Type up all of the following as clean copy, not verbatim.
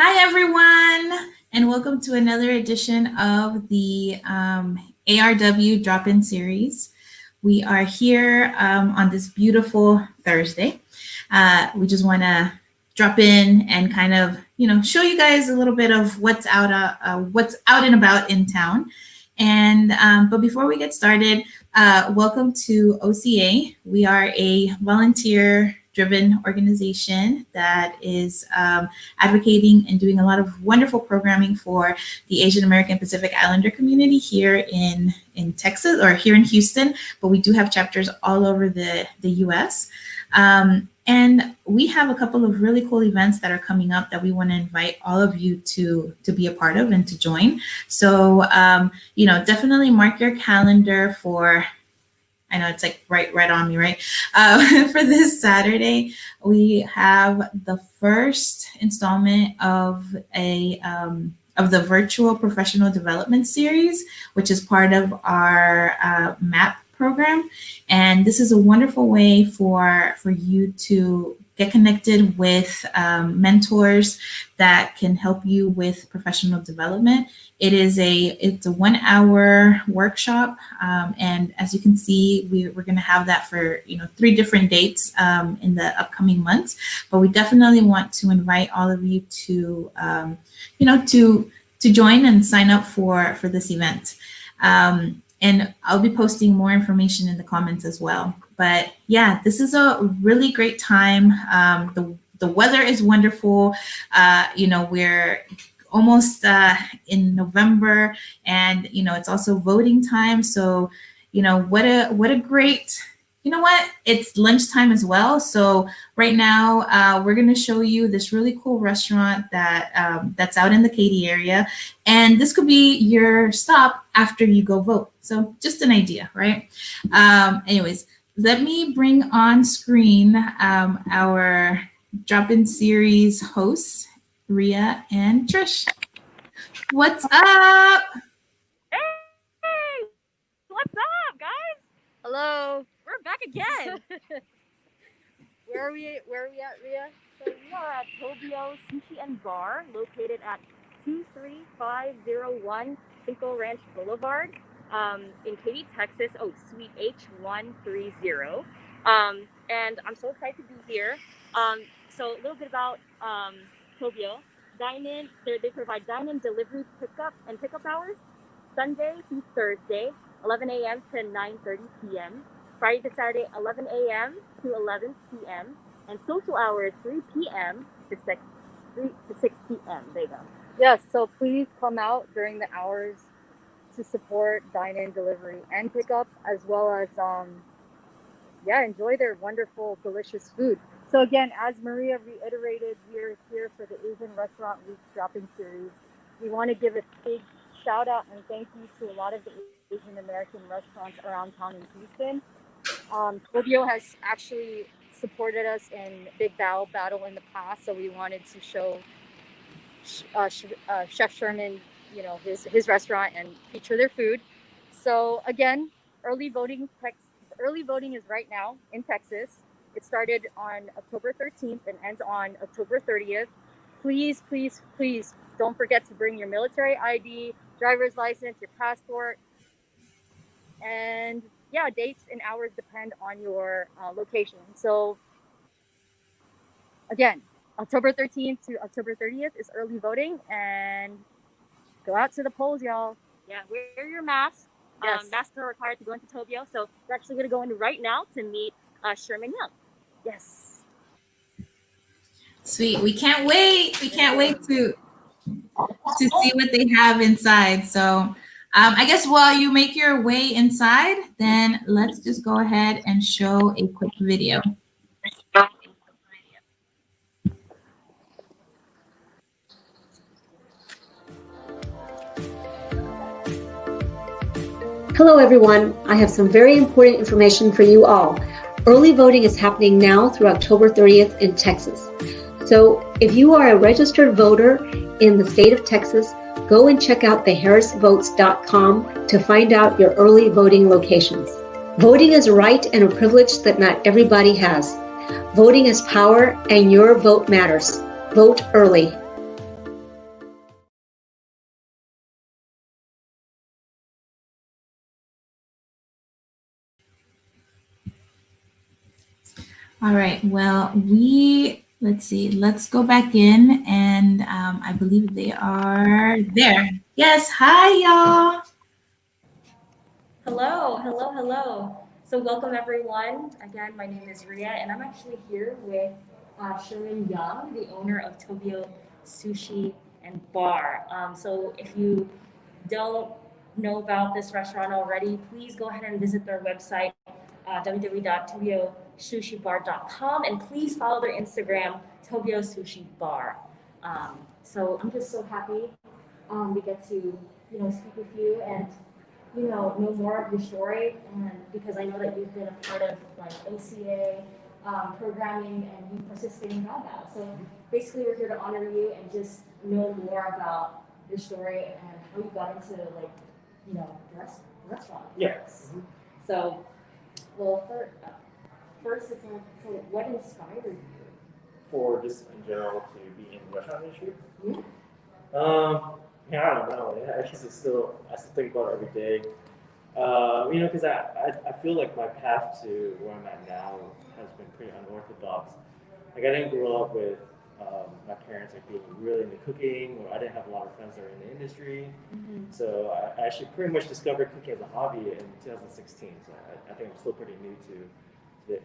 Hi, everyone, and welcome to another edition of the ARW Drop-In Series. We are here on this beautiful Thursday. We just want to drop in and kind of, show you guys a little bit of what's out and about in town. And but before we get started, welcome to OCA. We are a volunteer-driven organization that is advocating and doing a lot of wonderful programming for the Asian American Pacific Islander community here in Texas or here in Houston, but we do have chapters all over the US. And we have a couple of really cool events that are coming up that we want to invite all of you to be a part of and to join. So, definitely mark your calendar for, I know it's like right on me, right? For this Saturday, we have the first installment of of the virtual professional development series, which is part of our MAP program. And this is a wonderful way for you to get connected with mentors that can help you with professional development. It's a 1 hour workshop. And as you can see, we're going to have that for, 3 different dates in the upcoming months. But we definitely want to invite all of you to, to join and sign up for this event. And I'll be posting more information in the comments as well. But yeah, this is a really great time. The weather is wonderful. We're almost in November, and it's also voting time. So, what a great. You know what? It's lunchtime as well. So right now, we're going to show you this really cool restaurant that's out in the Katy area. And this could be your stop after you go vote. So just an idea, right? Anyways, let me bring on screen our drop-in series hosts, Ria and Trish. What's up? Hey, what's up, guys? Hello. We're back again. Where are we at, Ria? So we are at Tobiuo Sushi Bar, located at 23501 Cinco Ranch Boulevard, in Katy, Texas. Oh, Suite H130. And I'm so excited to be here. So a little bit about Tobiuo. Dine-in. They provide dine-in delivery pickup hours, Sunday through Thursday, 11 a.m. to 9:30 p.m. Friday to Saturday, 11 a.m. to 11 p.m. and social hours 3 p.m. to 6 p.m. There you go. Yes, so please come out during the hours to support dine-in delivery and pickup, as well as enjoy their wonderful, delicious food. So again, as Maria reiterated, we're here for the Asian Restaurant Week drop-in series. We want to give a big shout out and thank you to a lot of the Asian American restaurants around town in Houston. Tobiuo has actually supported us in Big Bow Battle in the past, so we wanted to show Chef Sherman, his restaurant and feature their food. So again, early voting is right now in Texas. It started on October 13th and ends on October 30th. Please, please, please don't forget to bring your military ID, driver's license, your passport, and dates and hours depend on your location. So again, October 13th to October 30th is early voting, and go out to the polls, y'all. Yeah, wear your mask. Yes. Masks are required to go into Tobiuo. So we're actually going to go in right now to meet Sherman Yeung. Yes. Sweet. We can't wait. We can't wait to see what they have inside. So I guess while you make your way inside, then let's just go ahead and show a quick video. Hello everyone, I have some very important information for you all. Early voting is happening now through October 30th in Texas. So if you are a registered voter in the state of Texas, go and check out theharrisvotes.com to find out your early voting locations. Voting is a right and a privilege that not everybody has. Voting is power and your vote matters. Vote early. All right. Well, let's see. Let's go back in, and I believe they are there. Yes. Hi, y'all. Hello, hello, hello. So welcome everyone. Again, my name is Ria, and I'm actually here with Sherman Yeung, the owner of Tobiuo Sushi and Bar. So if you don't know about this restaurant already, please go ahead and visit their website, www.tobiuosushibar.com, and please follow their Instagram, Tobiuo Sushi Bar. So I'm just so happy we get to speak with you and know more of your story, and because I know that you've been a part of like OCA programming and you participate in that. So basically, we're here to honor you and just know more about your story and how you got into like the restaurant. Yes. So, well, first it's like, so what inspired you? For just in general to be in the restaurant industry. Yeah. Yeah, I don't know. I guess I still think about it every day. Because I feel like my path to where I'm at now has been pretty unorthodox. Like I didn't grow up with my parents like being really into cooking, or I didn't have a lot of friends that are in the industry. Mm-hmm. So I actually pretty much discovered cooking as a hobby in 2016. So I think I'm still pretty new to the,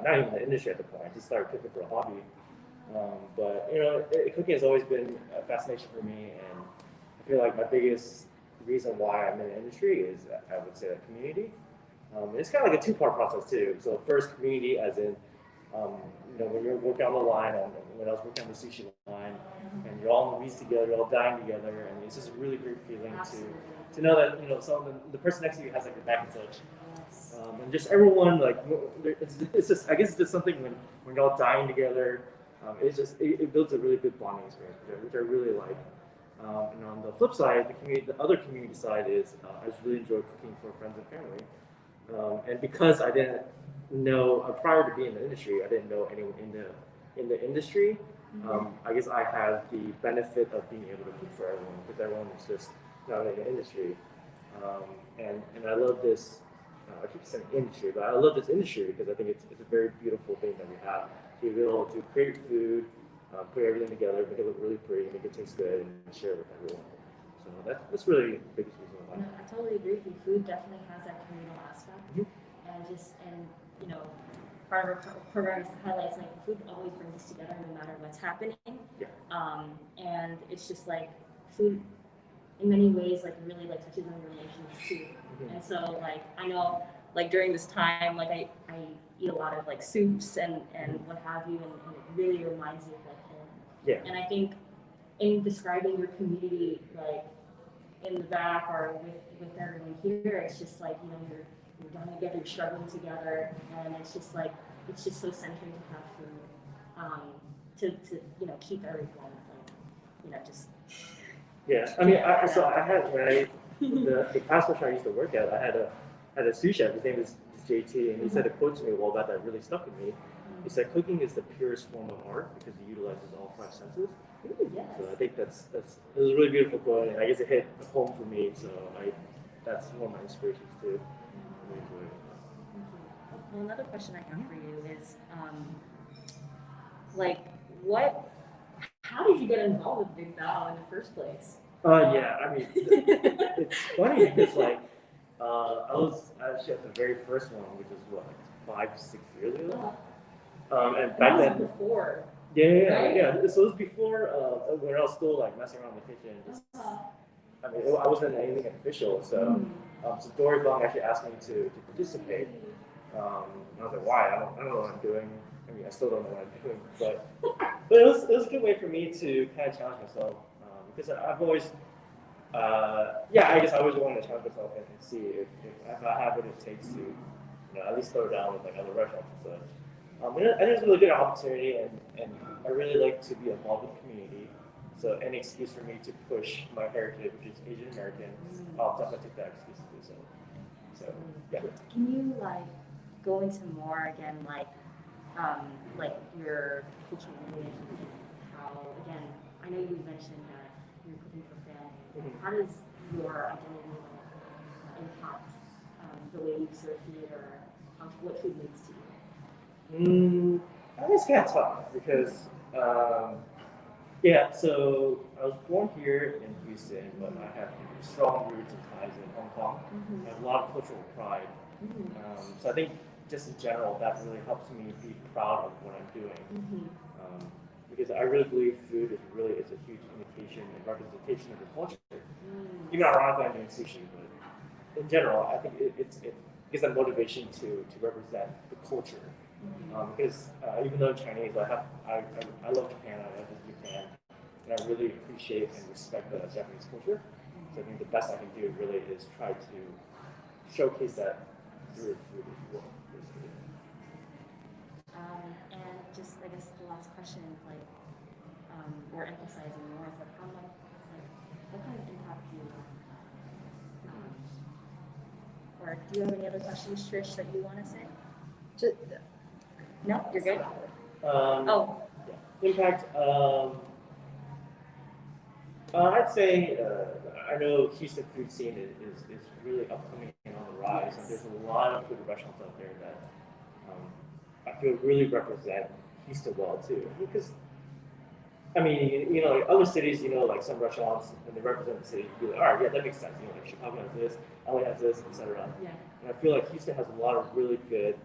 not even the industry at the point. I just started cooking for a hobby. But cooking has always been a fascination for me, and I feel like my biggest reason why I'm in the industry is, I would say, the community. It's kind of like a two-part process too. So first, community, as in, when you're working on the line, and when I was working on the sushi line, and you're all in the weeds together, you're all dying together, and it's just a really great feeling to know that the person next to you has like your back in touch. And just everyone like it's just, I guess it's just something when you're all dying together. It builds a really good bonding experience, which I really like. And on the flip side, the other community side is I just really enjoy cooking for friends and family. And because I didn't know prior to being in the industry, I didn't know anyone in the industry. I guess I have the benefit of being able to cook for everyone, because everyone is just not in the industry. And I love this. I keep saying industry, but I love this industry because I think it's a very beautiful thing that we have. To be able to create food, put everything together, make it look really pretty, make it taste good, and share it with everyone. So that's really the biggest reason why. No, I totally agree with you. Food definitely has that communal aspect, and part of our program is to highlight like food always brings us together no matter what's happening. Yeah. And it's just like food in many ways like really like touches on your emotions too. And so like I know like during this time like I eat a lot of like soups and what have you, and it really reminds me of like home. Yeah. And I think in describing your community like in the back or with everyone here, it's just like you're done together, you're struggling together, and it's just so centering to have food to keep everyone just. Yeah, I mean, I had the past restaurant I used to work at, I had a sous chef. His name is JT, and he said a quote to me a while back that really stuck with me. He said, "Cooking is the purest form of art because it utilizes all five senses." Ooh, yes. So I think it was a really beautiful quote, and I guess it hit home for me. So that's one of my inspirations too. I really enjoy it. Well, another question I have for you is, like, how did you get involved with Big Bow in the first place? Yeah, I mean, it's funny because I was actually at the very first one, which is what, 5 to 6 years ago. And back then, before. Yeah. So it was before when I was still like messing around in the kitchen. I mean, I wasn't anything official, so Dory Bong actually asked me to participate. And I was like, why? I don't know what I'm doing. I mean, I still don't know what I'm doing, but it was a good way for me to kind of challenge myself, because I've always, I guess I always wanted to challenge myself and see if I have what it takes to, at least throw down with like other restaurants and such. I think it's a really good opportunity, and I really like to be involved with the community. So any excuse for me to push my heritage, which is Asian American, I'll definitely take that excuse to do so. So yeah. Can you like go into more again, like your cultural lineage and how again? I know you mentioned that you're cooking for family. How does your identity impact the way you serve food or what food means to you? I think it's kind of tough because, yeah, so I was born here in Houston, but I have strong roots and ties in Hong Kong. I have a lot of cultural pride. So I think just in general, that really helps me be proud of what I'm doing. Because I really believe food is a huge indication and representation of your culture. Even ironically, I'm doing sushi, but in general, I think it gives that motivation to represent the culture. Because even though I'm Chinese, I love Japan. I love Japan, and I really appreciate and respect the Japanese culture. So I think the best I can do really is try to showcase that through food, if you will. And just, I guess, the last question, like, we're emphasizing more is like, what kind of impact do you have? Or do you have any other questions, Trish, that you want to say? No, you're good. Impact. I'd say I know Houston food scene is really upcoming and on the rise. And there's a lot of good restaurants out there that I feel really represent Houston well too. Because I mean, you know, like other cities, you know, like some restaurants when they represent the city, you're like, all right, yeah, that makes sense. You know, like Chicago has this, LA has this, etc. Yeah. And I feel like Houston has a lot of really good,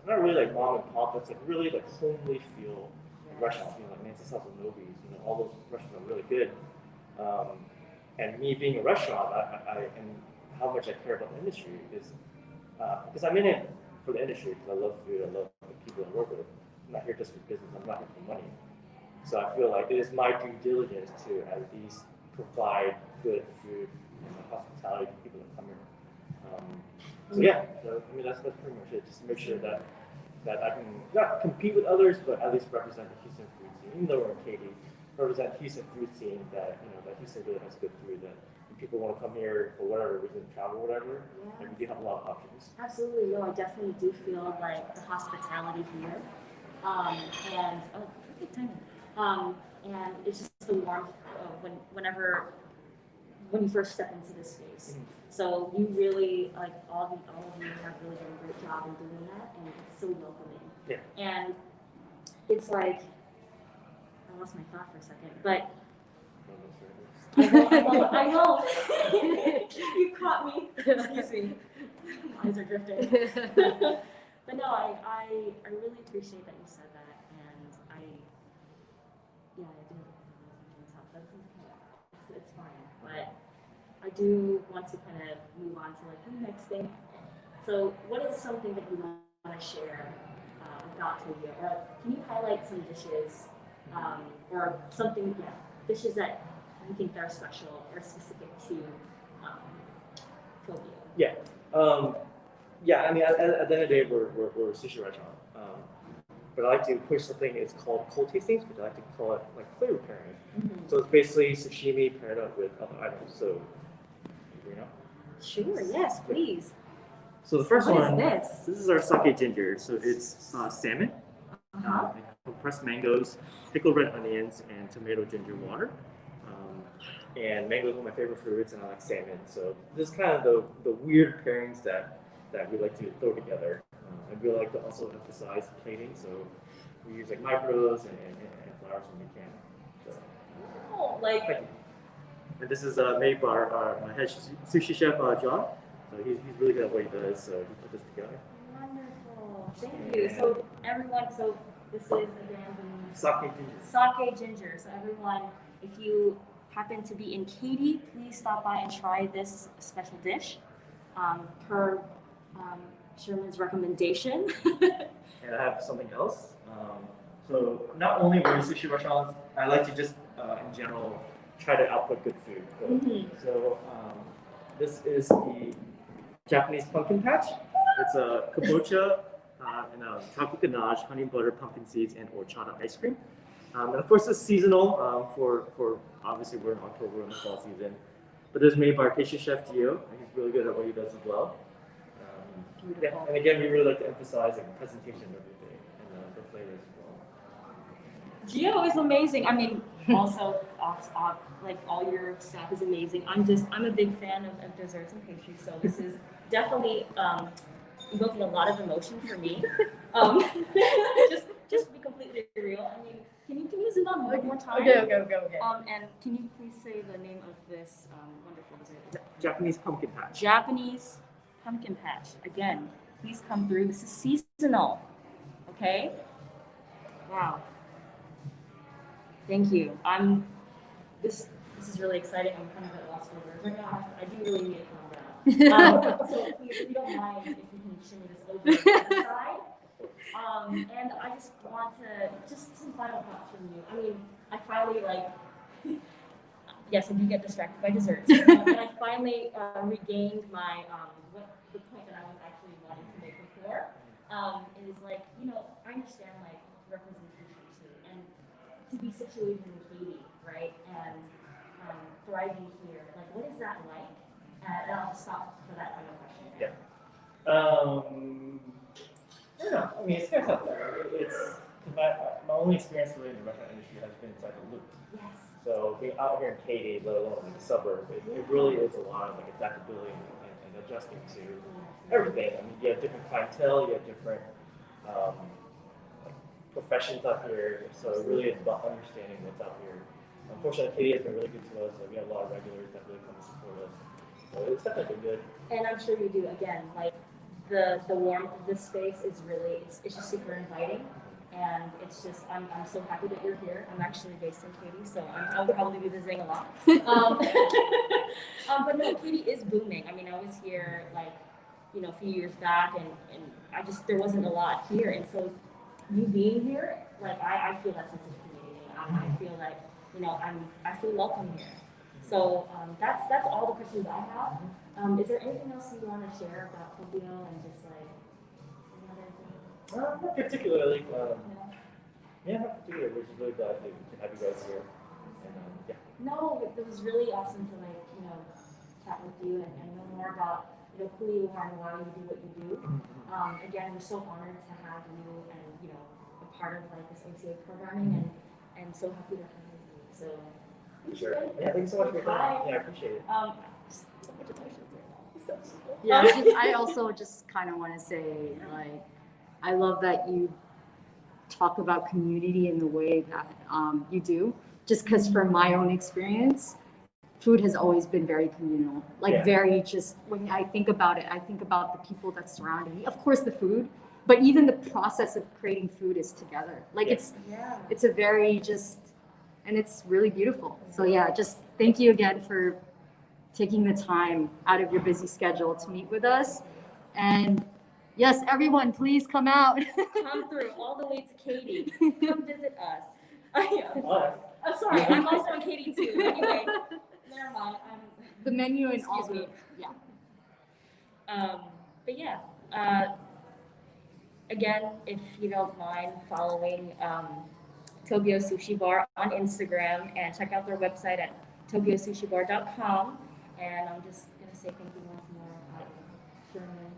not really like mom and pop, but it's like really like homely feel restaurants. You know, like Nancy's House of Nobi's. You know, all those restaurants are really good. And me being a restaurant, I and how much I care about the industry is because I'm in it for the industry because I love food, I love the people I work with. I'm not here just for business. I'm not here for money. So I feel like it is my due diligence to at least provide good food and hospitality to people that come here. So yeah, so I mean that's pretty much it. Just to make sure that I can not compete with others, but at least represent the Houston food scene. Even though we're in Katy, represent Houston food scene that that Houston really has good food. That if people want to come here for whatever reason, travel, whatever, and we do have a lot of options. Absolutely, no, I definitely do feel like the hospitality here, and perfect timing. And it's just the warmth when you first step into this space. So you really all of you have really done a great job in doing that, and it's so welcoming. Yeah. And it's like I lost my thought for a second, but I know. You caught me. Excuse me. My eyes are drifting. But no, I really appreciate that you said that, and I do. It's fine, but I do want to kind of move on to the next thing. So, what is something that you want to share about Tobiuo, or can you highlight some dishes, or something, dishes that you think that are special or specific to Tobiuo? Yeah. I mean, at the end of the day, we're a sushi restaurant. But I like to push something. It's called cold tastings, which I like to call it like flavor pairing. So it's basically sashimi paired up with other items. So, Sure. Yes, please. So the first one. Is this? This is our sake ginger. So it's salmon, and compressed mangoes, pickled red onions, and tomato ginger water. And mangoes are my favorite fruits, and I like salmon. So this is kind of the weird pairings that we like to throw together. And we like to also emphasize plating, so we use like micros and flowers when we can. So, and this is made by my head sushi chef John. So he's really good at what he does. So he put this together. Wonderful, thank you. So everyone, this is again the sake ginger. So everyone, if you happen to be in Katy, please stop by and try this special dish. Per Sherman's recommendation. And I have something else. So not only we're sushi restaurants, I like to just in general try to output good food. So this is the Japanese pumpkin patch. It's a kabocha and a taco ganache, honey butter, pumpkin seeds, and horchata ice cream. And of course, it's seasonal for obviously we're in October in the fall season. But it's made by our pastry chef Gio, and he's really good at what he does as well. And again, we really like to emphasize the presentation of everything and the flavors as well. Gio is amazing. I mean, also, all your stuff is amazing. I'm a big fan of desserts and pastries, so this is definitely evoking a lot of emotion for me. Just to be completely real. I mean, can you zoom on one more time? Okay. And can you please say the name of this wonderful dessert? Japanese pumpkin patch. Japanese pumpkin patch. Again, please come through. This is seasonal. Okay. Wow. Thank you. This is really exciting. I'm kind of at loss for words right now. I do really need to calm down. So please, if you don't mind, if you can shimmy this over to the side. And I just want to just some final thoughts from you. I mean, I finally yes, I do get distracted by desserts, and I finally regained my what the point that I was actually wanting to make before. Is I understand representation too, and to be situated in Katy, right, and thriving here. What is that like? And I'll stop for that final question. Yeah. I don't know. I mean, it's kind of tough. It's my only experience really in the restaurant industry has been inside the loop. Yes. So being out here in Katy, let alone in the suburb, it really is a lot of adaptability and adjusting to everything. I mean, you have different clientele, you have different professions out here, so it really is about understanding what's out here. Unfortunately, Katy has been really good to us. We have a lot of regulars that really come to support us. So it's definitely been good. And I'm sure you do. Again, the warmth of this space is really it's just super inviting, and it's just I'm so happy that you're here. I'm actually based in Katy, so I'll probably be visiting a lot. But no, Katy is booming. I mean, I was here a few years back, and there wasn't a lot here, and so you being here, I feel that sense of community. I feel I feel welcome here. So that's all the questions I have. Is there anything else you want to share about Tobiuo and just not particularly. Yeah, not particularly. We're just really glad to have you guys here. And, yeah. No, it was really awesome to chat with you and know more about who you are and why you do what you do. Again, we're so honored to have you and a part of this OTA programming and so happy to have you. So. Sure. Yeah, thanks so much for your time. Yeah, I appreciate it. Just so much emotions right now. So cool. Yeah, I also just kind of want to say, I love that you talk about community in the way that you do. Just because from my own experience, food has always been very communal. Very just, when I think about it, I think about the people that surround me. Of course, the food, but even the process of creating food is together. It's a very just, and it's really beautiful. So yeah, just thank you again for taking the time out of your busy schedule to meet with us. And yes, everyone, please come out. Come through all the way to Katy. Come visit us. I'm sorry, I'm also in Katy too. Anyway, never mind. The menu and all Excuse me. Yeah. But yeah, again, if you don't mind following Tobiuo Sushi Bar on Instagram and check out their website at tobiuosushibar.com. And I'm just gonna say thank you once more, Sherman.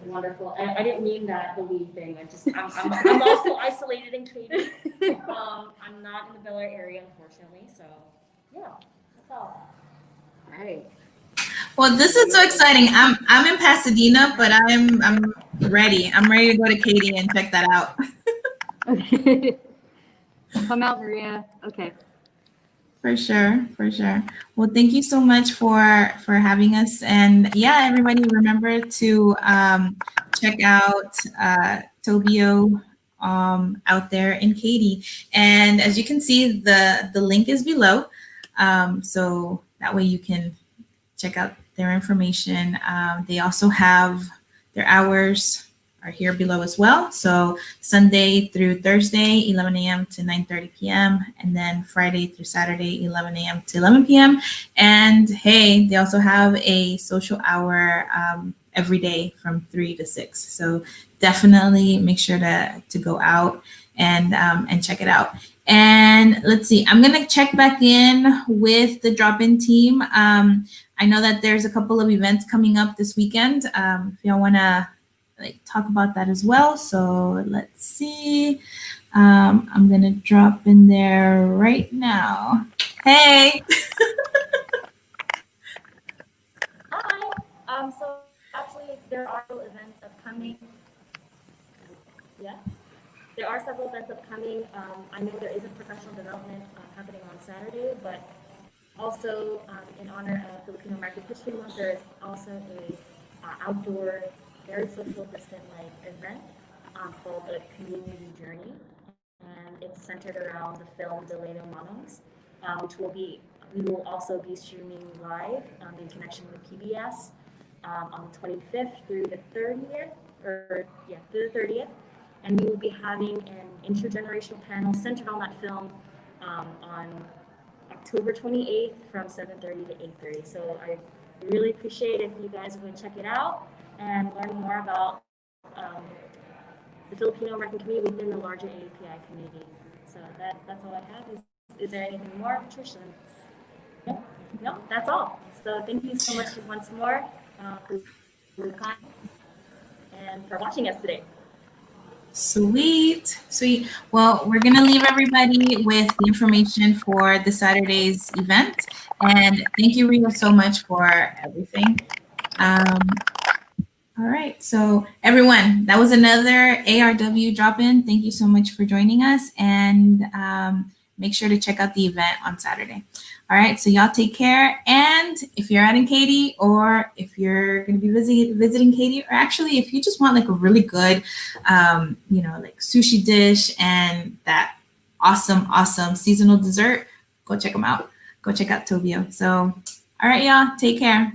Wonderful. And I didn't mean that the lead thing. I'm also isolated in Katy. I'm not in the Bel Air area, unfortunately. So yeah, that's all. All right. Well, this is so exciting. I'm in Pasadena, but I'm ready. I'm ready to go to Katy and check that out. Okay. Come out, Maria. Okay. For sure. Well, thank you so much for having us. And yeah, everybody, remember to check out Tobiuo out there in Katy. And as you can see, the link is below, so that way you can check out their information. They also have their hours are here below as well. So Sunday through Thursday, 11 a.m. to 9:30 p.m. And then Friday through Saturday, 11 a.m. to 11 p.m. And hey, they also have a social hour every day from 3 to 6. So definitely make sure to go out and check it out. And let's see, I'm gonna check back in with the drop-in team. I know that there's a couple of events coming up this weekend. If y'all wanna talk about that as well. So let's see. I'm gonna drop in there right now. Hey. Hi. So actually there are events upcoming. Yeah, there are several events upcoming. I know there is a professional development happening on Saturday, but also in honor of Filipino American History Month, there is also a outdoor, very social distant like event called a community journey, and it's centered around the film Delano Manos, which we will also be streaming live in connection with PBS on the 25th through the 30th, through the 30th, and we will be having an intergenerational panel centered on that film on October 28th from 7:30 to 8:30. So I really appreciate if you guys would check it out and learn more about the Filipino American community within the larger API community. So that's all I have. Is there anything more, Patricia? No, that's all. So thank you so much once more for the time and for watching us today. Sweet. Well, we're going to leave everybody with the information for the Saturday's event. And thank you, Rio, so much for everything. All right. So everyone, that was another ARW drop-in. Thank you so much for joining us. And make sure to check out the event on Saturday. All right. So y'all take care. And if you're out in Katy, or if you're going to be visiting Katy, or actually if you just want like a really good, like sushi dish and that awesome seasonal dessert, go check them out. Go check out Tobiuo. So, all right, y'all, take care.